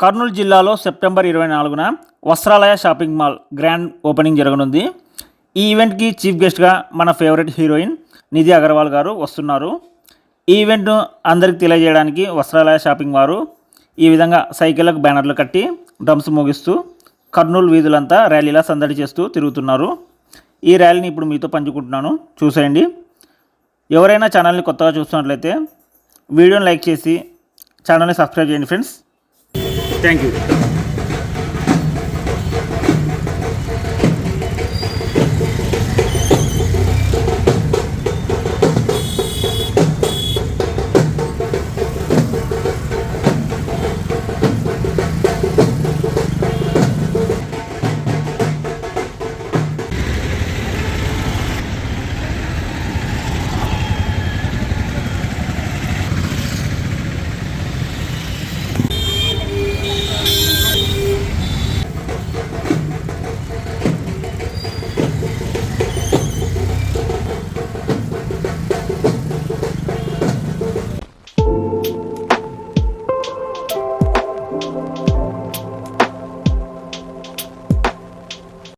కర్నూలు జిల్లాలో సెప్టెంబర్ 24న Vastralaya shopping mall grand opening జరగనుంది. ఈ ఈవెంట్కి చీఫ్ గెస్ట్గా మన ఫేవరెట్ హీరోయిన్ నిధి అగర్వాల్ గారు వస్తున్నారు. ఈ ఈవెంట్ను అందరికి తెలియజేయడానికి వస్త్రాలయ షాపింగ్ వారు ఈ విధంగా సైకిళ్లకు బ్యానర్లు కట్టి డ్రమ్స్ మోగిస్తూ కర్నూలు వీధులంతా ర్యాలీలా సందడి చేస్తూ తిరుగుతున్నారు. ఈ ర్యాలీని ఇప్పుడు మీతో పంచుకుంటున్నాను, చూసేయండి. ఎవరైనా ఛానల్ని కొత్తగా చూస్తున్నట్లయితే వీడియోని లైక్ చేసి ఛానల్ని సబ్స్క్రైబ్ చేయండి ఫ్రెండ్స్. Thank you.